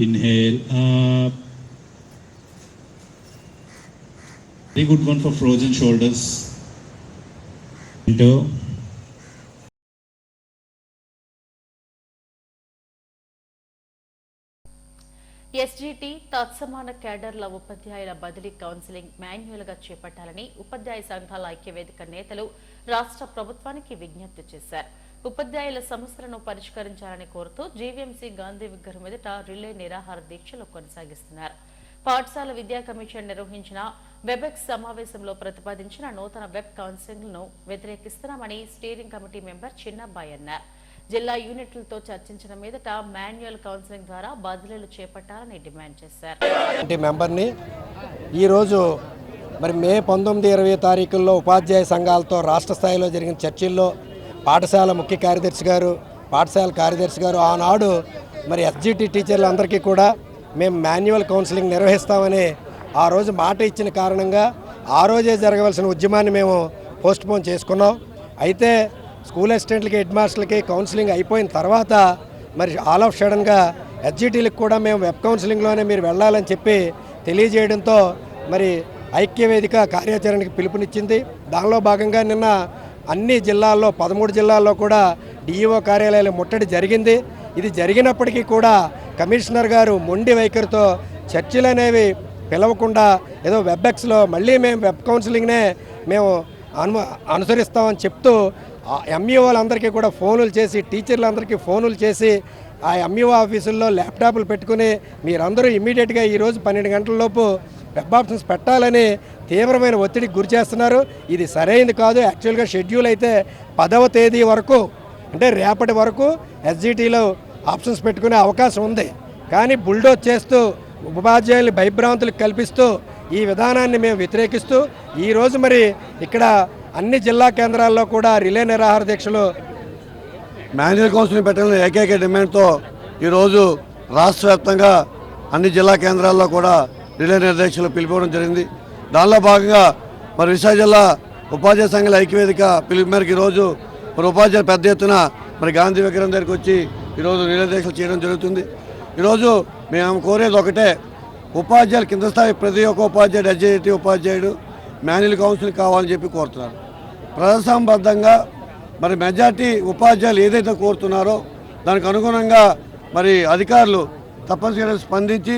Inhale up. Very good one for frozen shoulders. Into. SGT తత్సమాన కేడర్ల ఉపాధ్యాయుల బదిలీ కౌన్సిలింగ్ మాన్యువల్గా చేపట్టాలని ఉపాధ్యాయ సంఘాల ఐక్యవేదిక నేతలు రాష్ట్ర ప్రభుత్వానికి విజ్ఞప్తి చేశారు. ఉపాధ్యాయుల సమస్యలను పరిష్కరించాలని కోరుతూ జీవీఎంసీ గాంధీ విగ్రహం ఎదుట రిలే నిరాహార దీక్షలు కొనసాగిస్తున్నారు. పాఠశాల విద్యా కమిషన్ నిర్వహించిన వెబెక్స్ సమావేశంలో ప్రతిపాదించిన నూతన వెబ్ కౌన్సిలింగ్ ను వ్యతిరేకిస్తున్నామని స్టీరింగ్ కమిటీ మెంబర్ చిన్నబ్బాయి అన్నారు. జిల్లా యూనిట్లతో చర్చించిన మీదట మాన్యువల్ కౌన్సిలింగ్ ద్వారా బదిలీలు చేపట్టాలని డిమాండ్ చేశారు. మెంబర్ని ఈరోజు మరి మే 19-20 తారీఖుల్లో ఉపాధ్యాయ సంఘాలతో రాష్ట్ర స్థాయిలో జరిగిన చర్చల్లో పాఠశాల ముఖ్య కార్యదర్శి గారు, పాఠశాల కార్యదర్శి గారు ఆనాడు మరి ఎస్జీటీ టీచర్లందరికీ కూడా మేము మాన్యువల్ కౌన్సిలింగ్ నిర్వహిస్తామని ఆ రోజు మాట ఇచ్చిన కారణంగా ఆ రోజే జరగవలసిన ఉద్యమాన్ని మేము పోస్ట్పోన్ చేసుకున్నాం. అయితే స్కూల్ అసిస్టెంట్లకి, హెడ్ మాస్టర్లకి కౌన్సిలింగ్ అయిపోయిన తర్వాత మరి ఆల్ ఆఫ్ సడన్గా ఎస్జీటీలకు కూడా మేము వెబ్ కౌన్సిలింగ్లోనే మీరు వెళ్ళాలని చెప్పి తెలియజేయడంతో మరి ఐక్యవేదిక కార్యాచరణకి పిలుపునిచ్చింది. దానిలో భాగంగా నిన్న అన్ని జిల్లాల్లో 13 జిల్లాల్లో కూడా డిఈఓ కార్యాలయాలు ముట్టడి జరిగింది. ఇది జరిగినప్పటికీ కూడా కమిషనర్ గారు మొండి వైఖరితో చర్చలు అనేవి పిలవకుండా ఏదో వెబ్ఎక్స్లో మళ్ళీ మేము వెబ్ కౌన్సిలింగ్నే మేము అనుసరిస్తామని చెప్తూ ఎంఈఓలందరికీ కూడా ఫోనులు చేసి, టీచర్లందరికీ ఫోనులు చేసి ఆ ఎంఈఓ ఆఫీసుల్లో ల్యాప్టాప్లు పెట్టుకుని మీరందరూ ఇమీడియట్గా ఈరోజు 12 గంటల లోపు వెబ్ ఆప్షన్స్ పెట్టాలని తీవ్రమైన ఒత్తిడికి గురి చేస్తున్నారు. ఇది సరైనది కాదు. యాక్చువల్గా షెడ్యూల్ అయితే 10వ తేదీ వరకు, అంటే రేపటి వరకు ఎస్జిటిలో ఆప్షన్స్ పెట్టుకునే అవకాశం ఉంది. కానీ బుల్డోజ్ చేస్తూ ఉపాధ్యాయుల్ని భయభ్రాంతులకు కల్పిస్తూ ఈ విధానాన్ని మేము వ్యతిరేకిస్తూ ఈరోజు మరి ఇక్కడ అన్ని జిల్లా కేంద్రాల్లో కూడా రిలే నిరాహార దీక్షలు మాన్యువల్ కౌన్సిలింగ్ పెట్టాలని ఏకైక డిమాండ్తో ఈరోజు రాష్ట్ర వ్యాప్తంగా అన్ని జిల్లా కేంద్రాల్లో కూడా రిలే నిర్దేశాలు పిలిపివ్వడం జరిగింది. దానిలో భాగంగా మరి విశాఖ జిల్లా ఉపాధ్యాయ సంఘాల ఐక్యవేదిక పిలుపు మేరకు ఈరోజు మరి ఉపాధ్యాయులు పెద్ద ఎత్తున మరి గాంధీ విగ్రహం దగ్గరికి వచ్చి ఈరోజు రిలే దీక్షలు చేయడం జరుగుతుంది. ఈరోజు మేము కోరేది ఒకటే, ఉపాధ్యాయులు కింద స్థాయి ప్రతి ఒక్క ఉపాధ్యాయుడు ఎస్జిటి ఉపాధ్యాయుడు మాన్యువల్ కౌన్సిలింగ్ కావాలని చెప్పి కోరుతున్నారు. ప్రజాసంబద్ధంగా మరి మెజార్టీ ఉపాధ్యాయులు ఏదైతే కోరుతున్నారో దానికి అనుగుణంగా మరి అధికారులు తప్పనిసరిగా స్పందించి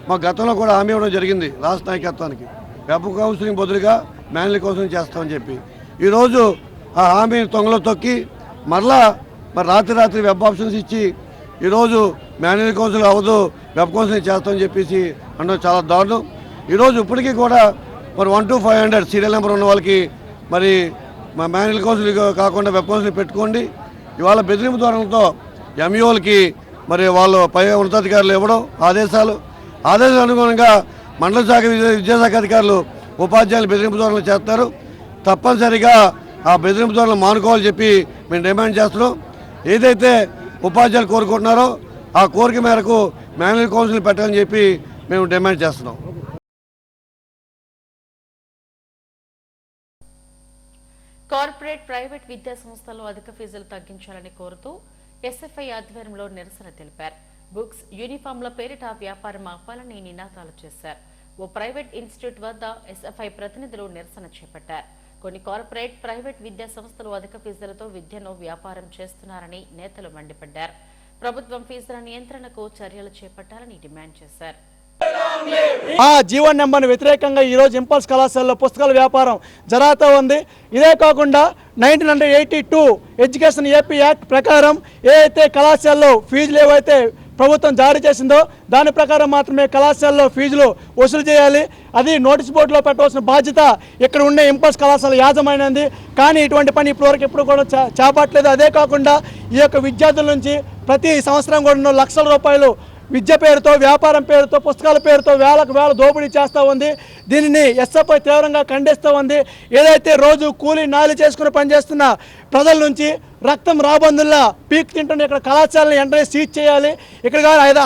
మా గతంలో కూడా హామీ ఇవ్వడం జరిగింది రాష్ట్ర నాయకత్వానికి, వెబ్ కౌన్సిలింగ్ బదులుగా మాన్యువల్ కౌన్సిలింగ్ చేస్తామని చెప్పి. ఈరోజు ఆ హామీని తొంగలో తొక్కి మరలా మరి రాత్రి వెబ్ ఆప్షన్స్ ఇచ్చి ఈరోజు మాన్యువల్ కౌన్సిలింగ్ అవ్వదు, వెబ్ కౌన్సిలింగ్ చేస్తామని చెప్పేసి అనడం చాలా దారుణం. ఈరోజు ఇప్పటికీ కూడా మరి 1 to 500 సీరియల్ నెంబర్ ఉన్న వాళ్ళకి మరి మా మాన్యువల్ కౌన్సిలింగ్ కాకుండా వెబ్ కౌన్సిలింగ్ పెట్టుకోండి. ఇవాళ బెదిరింపు ధోరణితో ఎంఈఓలకి మరి వాళ్ళు పై ఉన్నతాధికారులు ఇవ్వడం ఆదేశాలు అనుగుణంగా మండల శాఖ విద్యాశాఖ అధికారులు ఉపాధ్యాయులు బెదిరింపు ధోరణులు చేస్తారు. తప్పనిసరిగా ఆ బెదిరింపు ధోరణులు మానుకోవాలని చెప్పి మేము డిమాండ్ చేస్తున్నాం. ఏదైతే ఉపాధ్యాయులు కోరుకుంటున్నారో ఆ కోరిక మేరకు మాన్యువల్ కౌన్సిలింగ్ పెట్టాలని చెప్పి మేము డిమాండ్ చేస్తున్నాం. కార్పొరేట్ ప్రైవేట్ విద్యా సంస్థల్లో అధిక ఫీజులు తగ్గించాలని కోరుతూ ఎస్ఎఫ్ఐ ఆధ్వర్యంలో నిరసన తెలిపారు. బుక్స్, యూనిఫామ్ల పేరిట వ్యాపారం ఆపాలని నినాదాలు చేశారు. ఓ ప్రైవేట్ ఇన్స్టిట్యూట్ వద్ద ఎస్ఎఫ్ఐ ప్రతినిధులు నిరసన చేపట్టారు. కొన్ని కార్పొరేట్ ప్రైవేట్ విద్యా సంస్థలు అధిక ఫీజులతో విద్యను వ్యాపారం చేస్తున్నారని నేతలు మండిపడ్డారు. ప్రభుత్వం ఫీజుల నియంత్రణకు చర్యలు చేపట్టాలని డిమాండ్ చేశారు. ఆ జీవన్ నెంబర్ను వ్యతిరేకంగా ఈరోజు ఇంపల్స్ కళాశాలలో పుస్తకాల వ్యాపారం జరుగుతూ ఉంది. ఇదే కాకుండా 1982 ఎడ్యుకేషన్ ఏపీ యాక్ట్ ప్రకారం ఏదైతే కళాశాలలో ఫీజులు ఏవైతే ప్రభుత్వం జారీ చేసిందో దాని ప్రకారం మాత్రమే కళాశాలలో ఫీజులు వసూలు చేయాలి. అది నోటీస్ బోర్డులో పెట్టవలసిన బాధ్యత ఇక్కడ ఉండే ఇంపల్స్ కళాశాల యాజమాన్యంది. కానీ ఇటువంటి పని ఇప్పటివరకు ఎప్పుడు కూడా చేపట్టలేదు. అదే కాకుండా ఈ యొక్క విద్యార్థుల నుంచి ప్రతి సంవత్సరం కూడా లక్షల రూపాయలు విద్య పేరుతో, వ్యాపారం పేరుతో, పుస్తకాల పేరుతో వేలకు వేల దోపిడీ చేస్తూ ఉంది. దీనిని ఎస్ఎఫ్ఐ తీవ్రంగా ఖండిస్తూ ఉంది. ఏదైతే రోజు కూలీ నాలి చేసుకుని పనిచేస్తున్న ప్రజల నుంచి రక్తం రాబందుల్లా పీక్ తింటున్న ఇక్కడ కళాశాలను వెంటనే సీజ్ చేయాలి. ఇక్కడ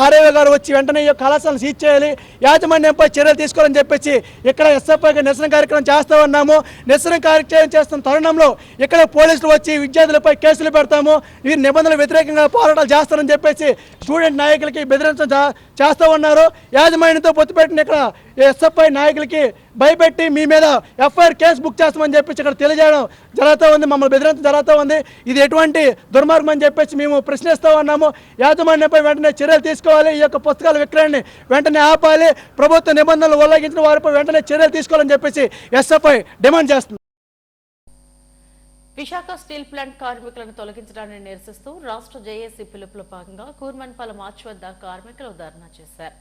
ఆర్ఏ గారు వచ్చి వెంటనే ఈ కళాశాలను సీజ్ చేయాలి, యాజమాన్యంపై చర్యలు తీసుకోవాలని చెప్పేసి ఇక్కడ ఎస్ఎఫ్ఐగా నిరసన కార్యక్రమం చేస్తూ ఉన్నాము. నిరసన కార్యక్రమం చేస్తున్న తరుణంలో ఇక్కడ పోలీసులు వచ్చి విద్యార్థులపై కేసులు పెడతాము, వీరి నిబంధనలు వ్యతిరేకంగా పోరాటాలు చేస్తారని చెప్పేసి స్టూడెంట్ నాయకులకి బెదిరించడం చేస్తూ ఉన్నారు. యాజమాన్యంతో పొత్తుపెట్టిన ఇక్కడ ఎస్ఎఫ్ఐ నాయకులకి భయపెట్టి మీ మీద ఎఫ్ఐఆర్ కేసు బుక్ చేస్తామని చెప్పేసి ఇక్కడ తెలియజేయడం జరుగుతూ ఉంది, మమ్మల్ని బెదిరించడం జరుగుతూ ఉంది. ఇది ఎటువంటి దుర్మార్గం అని చెప్పేసి మేము ప్రశ్నిస్తూ ఉన్నాము. యాజమాన్యంపై వెంటనే చర్యలు తీసుకోవాలి, ఈ యొక్క పుస్తకాల విక్రయాన్ని వెంటనే ఆపాలి, ప్రభుత్వ నిబంధనలు ఉల్లంఘించిన వారిపై వెంటనే చర్యలు తీసుకోవాలని చెప్పేసి ఎస్ఎఫ్ఐ డిమాండ్ చేస్తుంది. విశాఖ స్టీల్ ప్లాంట్ కార్మికులను తొలగించడాన్ని నిరసిస్తూ రాష్ట్ర జేఏసీ పిలుపులో భాగంగా కూర్మన్పాలెం మార్చ్ వద్ద కార్మికులు ధర్నా చేశారు.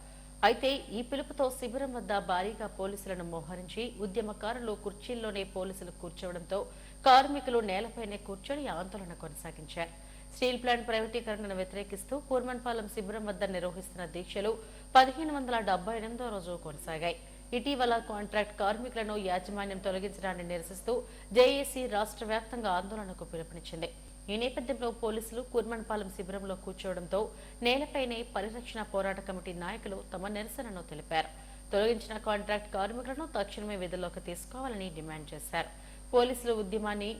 అయితే ఈ పిలుపుతో శిబిరం వద్ద భారీగా పోలీసులను మోహరించి ఉద్యమకారులు కుర్చీల్లోనే పోలీసులు కూర్చోవడంతో కార్మికులు నేలపైనే కూర్చొని ఆందోళన కొనసాగించారు. స్టీల్ ప్లాంట్ ప్రైవేటీకరణను వ్యతిరేకిస్తూ కూర్మన్పాలెం శిబిరం వద్ద నిర్వహిస్తున్న దీక్షలు 1578వ రోజు కొనసాగాయి. ఇటీవల కాంట్రాక్ట్ కార్మికులను యాజమాన్యం తొలగించడాన్ని నిరసిస్తూ జేఏసీ రాష్ట్ర వ్యాప్తంగా ఆందోళనకు పిలుపునిచ్చింది. ఈ నేపథ్యంలో పోలీసులు కూర్మన్పాలెం శిబిరంలో కూర్చోవడంతో నేలపైనే పరిరక్షణ పోరాట కమిటీ నాయకులు తమ నిరసనను తెలిపారు. తొలగించిన కాంట్రాక్ట్ కార్మికులను తక్షణమే విధుల్లోకి తీసుకోవాలని డిమాండ్ చేశారు. పోలీసులు ఉద్యమాన్ని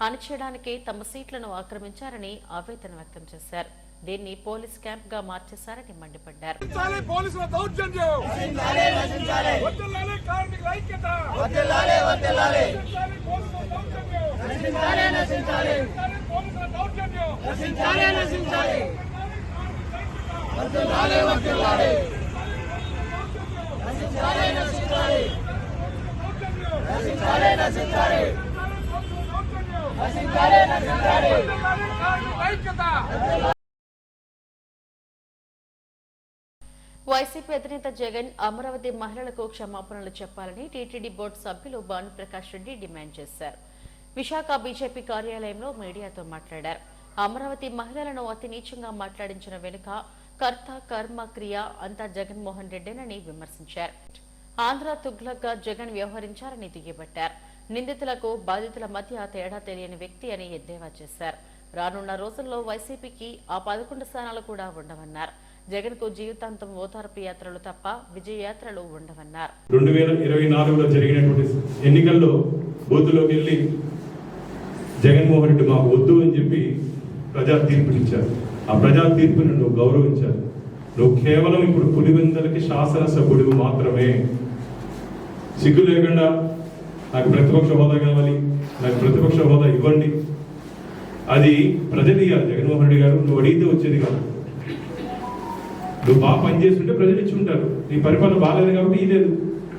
అణిచేయడానికి తమ సీట్లను ఆక్రమించారని ఆవేదన వ్యక్తం చేశారు. దీన్ని పోలీస్ క్యాంప్ గా మార్చేశారని మండిపడ్డారు. వైసీపీ అధినేత జగన్ అమరావతి మహిళలకు క్షమాపణలు చెప్పాలని టీటీడీ బోర్డు సభ్యులు భానుప్రకాష్ రెడ్డి డిమాండ్ చేశారు. విశాఖ బీజేపీ కార్యాలయంలో మీడియాతో మాట్లాడారు. అమరావతి మహిళలను అతి నీచంగా మాట్లాడించిన వెనుక కర్త కర్మ క్రియ అంతా జగన్మోహన్ రెడ్డినని విమర్శించారు. ఆంధ్ర తుగ్లక్గా జగన్ వ్యవహరించారని దుయ్యబట్టారు. నిందితులకు బాధితుల మధ్య తేడా తెలియని వ్యక్తి అని ఎద్దేవా చేశారు. రానున్న రోజుల్లో వైసీపీకి ఆ 11 స్థానాలు కూడా ఉండవన్నారు. జగన్ కు జీవితాంతం ఓదార్పు యాత్రలు తప్ప విజయ యాత్రలు ఉండవన్నారు. 2024లో జరిగినటువంటి ఎన్నికల్లో బూత్లోకి వెళ్లి జగన్మోహన్ రెడ్డి మాకు వద్దు అని చెప్పి ప్రజా తీర్పునిచ్చారు. ఆ ప్రజా తీర్పును నువ్వు గౌరవించాలి. నువ్వు కేవలం ఇప్పుడు పులివెందులకి శాసనసభ్యుడు మాత్రమే. సిగ్గు లేకుండా నాకు ప్రతిపక్ష హోదా కావాలి, నాకు ప్రతిపక్ష హోదా ఇవ్వండి, అది ప్రజలు ఇవ్వాలి. జగన్మోహన్ రెడ్డి గారు నువ్వు అడిగితే వచ్చేది కాదు. నువ్వు బాగా పనిచేస్తుంటే ప్రజలు ఇచ్చి ఉంటారు. నీ పరిపాలన బాగాలేదు కాబట్టి ఇలేదు.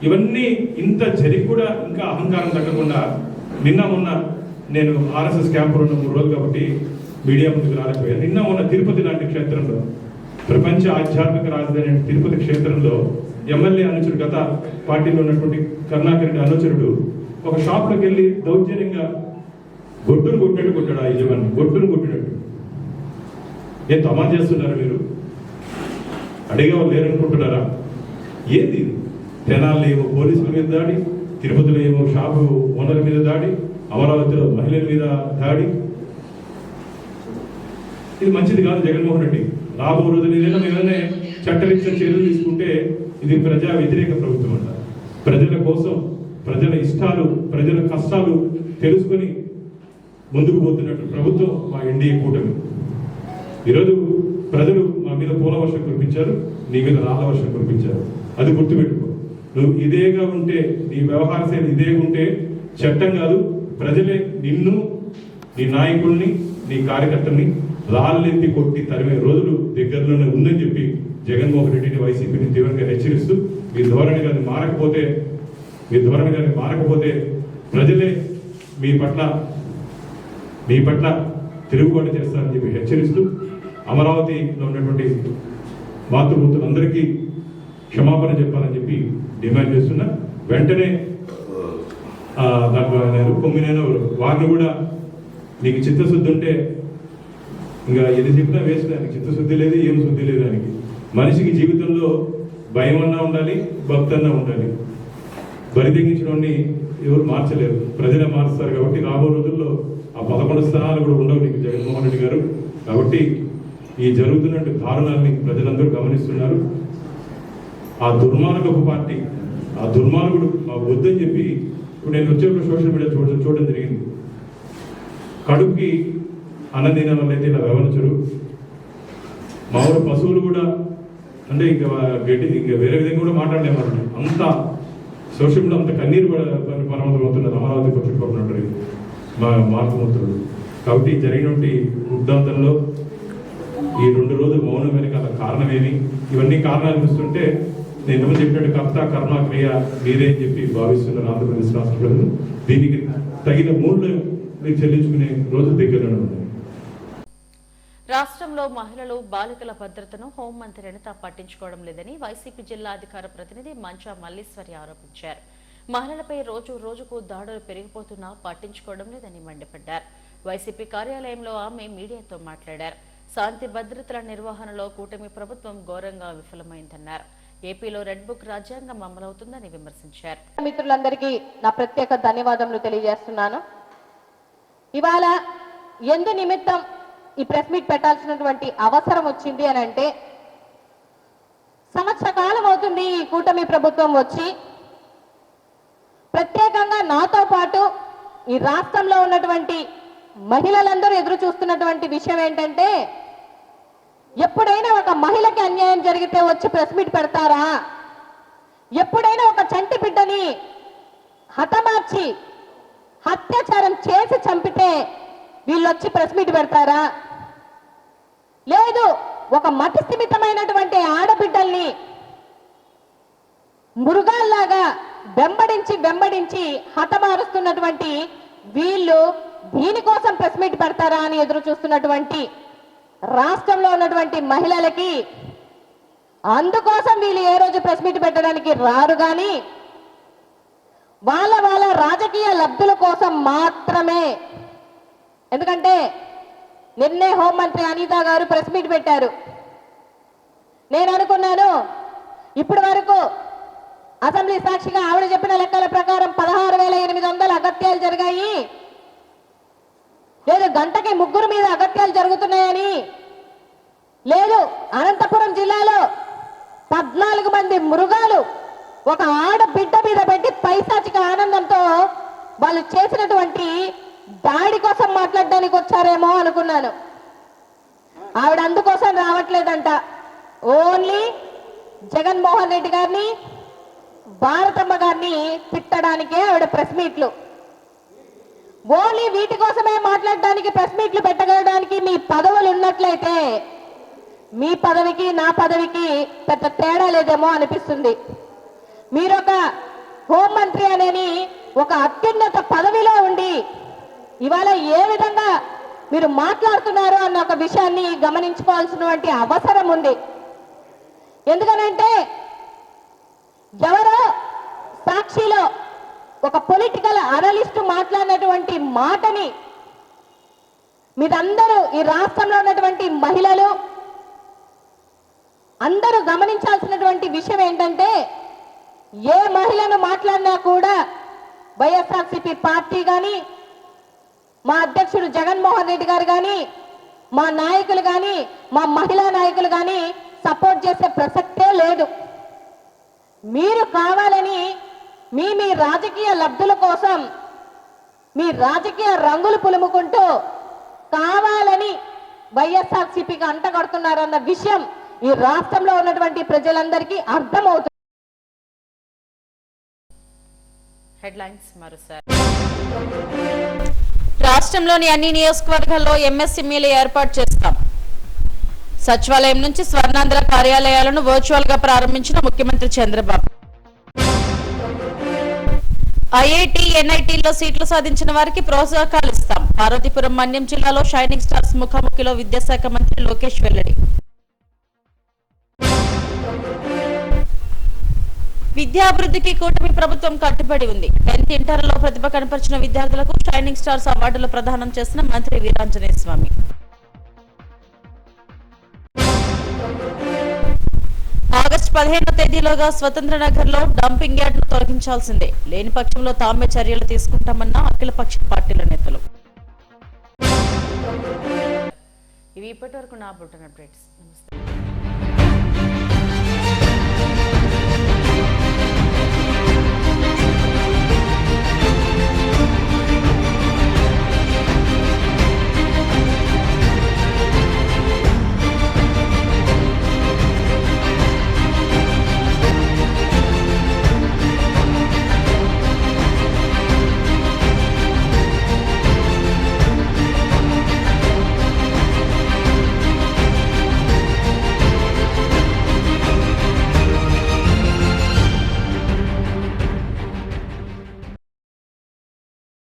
ఇవన్నీ ఇంత జరిగి కూడా ఇంకా అహంకారం తగ్గకుండా నిన్న మొన్న నేను ఆర్ఎస్ఎస్ క్యాంపులో ఉన్న 3 రోజులు కాబట్టి మీడియా ముందుకు రాలేకపోయాను. నిన్న మొన్న తిరుపతి లాంటి క్షేత్రంలో, ప్రపంచ ఆధ్యాత్మిక రాజధాని తిరుపతి క్షేత్రంలో ఎమ్మెల్యే అనుచరుడు, గత పార్టీలో ఉన్నటువంటి కరుణాకర్ రెడ్డి అనుచరుడు ఒక షాప్లోకి వెళ్ళి దౌర్జన్యంగా గొడ్డును కొట్టినట్టు కొట్టాడు. ఆ యజమాని గొడ్డును కొట్టినట్టు. ఏం తమాషా చేస్తున్నారా మీరు? అడిగే వాళ్ళు లేరనుకుంటున్నారా? ఏంది? తెనాల్లో ఏమో పోలీసుల మీద దాడి, తిరుపతిలో ఏమో షాపు ఓనర్ల మీద దాడి, అమరావతిలో మహిళల మీద దాడి. ఇది మంచిది కాదు జగన్మోహన్ రెడ్డి. రాబో రోజులు ఏదైనా చట్టరీత్యా చర్యలు తీసుకుంటే ఇది ప్రజా వ్యతిరేక ప్రభుత్వం అంట. ప్రజల కోసం, ప్రజల ఇష్టాలు, ప్రజల కష్టాలు తెలుసుకొని ముందుకు పోతున్నట్టు ప్రభుత్వం మా ఎన్డీఏ కూటమి. ఈరోజు ప్రజలు మా మీద పూల వర్షం కురిపించారు, నీ మీద రాళ్ళ వర్షం కురిపించారు. అది గుర్తుపెట్టుకో. నువ్వు ఇదేగా ఉంటే, నీ వ్యవహార శైలి ఇదే ఉంటే చట్టం కాదు, ప్రజలే నిన్ను, నీ నాయకుల్ని, నీ కార్యకర్తల్ని రాళ్ళెత్తి కొట్టి తరిమే రోజులు దగ్గరలోనే ఉందని చెప్పి జగన్మోహన్ రెడ్డిని, వైసీపీని తీవ్రంగా హెచ్చరిస్తూ మీ ధోరణి కానీ మారకపోతే ప్రజలే మీ పట్ల తిరుగుబాటు చేస్తారని చెప్పి హెచ్చరిస్తూ అమరావతిలో ఉన్నటువంటి మాతృమూర్తులందరికీ క్షమాపణ చెప్పాలని చెప్పి డిమాండ్ చేస్తున్నా. వెంటనే కొమ్మినైనా వారిని కూడా, నీకు చిత్తశుద్ధి ఉంటే ఇంకా ఎన్ని చెప్పినా వేస్ట్. దానికి చిత్తశుద్ధి లేదు, ఏం శుద్ధి లేదు. దానికి మనిషికి జీవితంలో భయం అన్నా ఉండాలి, భక్తి అన్నా ఉండాలి. బరి తెగించడాన్ని ఎవరు మార్చలేరు, ప్రజలే మారుస్తారు. కాబట్టి రాబో రోజుల్లో ఆ 11 స్థానాలు కూడా ఉండవు నీకు జగన్మోహన్ రెడ్డి గారు. కాబట్టి ఈ జరుగుతున్నట్టు దారుణాన్ని ప్రజలందరూ గమనిస్తున్నారు. ఆ దుర్మార్గపు పార్టీ, ఆ దుర్మార్గుడు మాకు వద్దని చెప్పి ఇప్పుడు నేను వచ్చేప్పుడు సోషల్ మీడియా చూడడం జరిగింది. కడుపుకి అన్నం తినే వాళ్ళైతే ఇలా వ్యవహరించరు. మా ఊరు పశువులు కూడా అంటే ఇంకా గడ్డి ఇంకా వేరే విధంగా కూడా మాట్లాడలేమన్నారు. అంత సోషల్ మీడియా అంత కన్నీరు పరమతం అవుతున్నారు అమరావతి పట్టుకుంటున్నట్టు మా మార్పుమూర్తులు. కాబట్టి జరిగినటువంటి ఉద్దాంతంలో ఈ 2 రోజులు మౌనం వెనకాల కారణమేమి, ఇవన్నీ కారణాలు చూస్తుంటే నేను చెప్పినట్టు కర్త కర్మ క్రియ మీరే అని చెప్పి భావిస్తున్నారు ఆంధ్రప్రదేశ్ రాష్ట్ర ప్రజలు. దీనికి తగిన మూల్యం మీరు చెల్లించుకునే రోజు దగ్గరలో ఉన్నాయి. రాష్ట్రంలో మహిళలు, బాలికల భద్రతను హోంమంత్రి అనిత పట్టించుకోవడం లేదని వైసీపీ జిల్లా అధికార ప్రతినిధి మంచా మల్లీశ్వరి ఆరోపించారు. మహిళలపై రోజుకు దాడులు పెరిగిపోతున్నా పట్టించుకోవడం లేదని మండిపడ్డారు. వైసీపీ కార్యాలయంలో ఆమె మీడియాతో మాట్లాడారు. శాంతి భద్రతల నిర్వహణలో కూటమి ప్రభుత్వం ఘోరంగా విఫలమైందన్నారు. ఏపీలో రెడ్ బుక్ రాజ్యాంగం అమలవుతుందని విమర్శించారు. మిత్రులందరికీ నా ప్రత్యేక ధన్యవాదములు తెలియజేస్తున్నాను. ఇవాళ ఎందు నిమిత్తం ఈ ప్రెస్ మీట్ పెట్టాల్సినటువంటి అవసరం వచ్చింది అని అంటే, సంవత్సర కాలం అవుతుంది ఈ కూటమి ప్రభుత్వం వచ్చి. ప్రత్యేకంగా నాతో పాటు ఈ రాష్ట్రంలో ఉన్నటువంటి మహిళలందరూ ఎదురు చూస్తున్నటువంటి విషయం ఏంటంటే, ఎప్పుడైనా ఒక మహిళకి అన్యాయం జరిగితే వచ్చి ప్రెస్ మీట్ పెడతారా? ఎప్పుడైనా ఒక చంటి బిడ్డని హతమార్చి అత్యాచారం చేసి చంపితే వీళ్ళు వచ్చి ప్రెస్ మీట్ పెడతారా? లేదు, ఒక మతి స్థిమితమైనటువంటి ఆడబిడ్డల్ని మృగాల్లాగా వెంబడించి హతమారుస్తున్నటువంటి వీళ్ళు దీనికోసం ప్రెస్ మీట్ పెడతారా అని ఎదురు చూస్తున్నటువంటి రాష్ట్రంలో ఉన్నటువంటి మహిళలకి అందుకోసం వీళ్ళు ఏ రోజు ప్రెస్ మీట్ పెట్టడానికి రారు కానీ వాళ్ళ రాజకీయ లబ్ధుల కోసం మాత్రమే. ఎందుకంటే నిన్నే హోంమంత్రి అనిత గారు ప్రెస్ మీట్ పెట్టారు. నేను అనుకున్నాను ఇప్పటి వరకు అసెంబ్లీ సాక్షిగా ఆవిడ చెప్పిన లెక్కల ప్రకారం 16,800 అగత్యాలు జరిగాయి, లేదు గంటకి 3 మీద అగత్యాలు జరుగుతున్నాయని, లేదు అనంతపురం జిల్లాలో 14 మంది మృగాలు ఒక ఆడబిడ్డ మీద పెట్టి పైశాచిక ఆనందంతో వాళ్ళు చేసినటువంటి దాడి కోసం మాట్లాడడానికి వచ్చారేమో అనుకున్నాను. ఆవిడ అందుకోసం రావట్లేదంట. ఓన్లీ జగన్మోహన్ రెడ్డి గారిని, భారతమ్మ గారిని తిట్టడానికే ఆవిడ ప్రెస్ మీట్లు. ఓన్లీ వీటి కోసమే మాట్లాడడానికి ప్రెస్ మీట్లు పెట్టగలడానికి మీ పదవులు ఉన్నట్లయితే మీ పదవికి నా పదవికి పెద్ద తేడా లేదేమో అనిపిస్తుంది. మీరొక హోంమంత్రి అనేది ఒక అత్యున్నత పదవిలో ఉండి ఇవాళ ఏ విధంగా మీరు మాట్లాడుతున్నారు అన్న ఒక విషయాన్ని గమనించుకోవాల్సినటువంటి అవసరం ఉంది. ఎందుకనంటే ఎవరో సాక్షిలో ఒక పొలిటికల్ అనలిస్ట్ మాట్లాడినటువంటి మాటని మీరందరూ ఈ రాష్ట్రంలో ఉన్నటువంటి మహిళలు అందరూ గమనించాల్సినటువంటి విషయం ఏంటంటే ఏ మహిళను మాట్లాడినా కూడా వైఎస్ఆర్సీపీ పార్టీ కానీ, మా అధ్యక్షుడు జగన్మోహన్ రెడ్డి గారు కానీ, మా నాయకులు కానీ, మా మహిళా నాయకులు కానీ సపోర్ట్ చేసే ప్రసక్తే లేదు. మీరు కావాలని మీ రాజకీయ లబ్ధుల కోసం మీ రాజకీయ రంగులు పులుముకుంటూ కావాలని వైఎస్ఆర్సీపీకి అంటగడుతున్నారన్న విషయం ఈ రాష్ట్రంలో ఉన్నటువంటి ప్రజలందరికీ అర్థమవుతుంది. హెడ్లైన్స్ మరోసారి. రాష్ట్రంలోని అన్ని నియోజకవర్గాల్లో ఎంఎస్ఎంఈలు ఏర్పాటు చేస్తాం. సచివాలయం నుంచి స్వర్ణాంధ్ర కార్యాలయాలను వర్చువల్ గా ప్రారంభించిన ముఖ్యమంత్రి చంద్రబాబు. ఐఐటి, ఎన్ఐటీల్లో సీట్లు సాధించిన వారికి ప్రోత్సాహకాలు ఇస్తాం. పార్వతీపురం, మన్యం జిల్లాలో షైనింగ్ స్టార్స్ ముఖాముఖిలో విద్యాశాఖ మంత్రి లోకేష్ వెల్లడి. విద్యాభివృద్ధికి కూటమి ప్రభుత్వం కట్టుబడి ఉంది. 10th ఇంటర్లో ప్రతిభ కనపరిచిన విద్యార్థులకు షైనింగ్ స్టార్స్ అవార్డులు ప్రదానం చేసిన మంత్రి వీరాంజనేయ స్వామి. ఆగస్టు 15వ తేదీలోగా స్వతంత్ర నగర్లో డంపింగ్ యార్డ్ ను తొలగించాల్సిందే. లేని పక్షంలో తామే చర్యలు తీసుకుంటామన్న అఖిలపక్ష పార్టీల నేతలు. ఇవి ఇప్పటివరకు నా బులెటిన్ అప్డేట్స్. నమస్తే.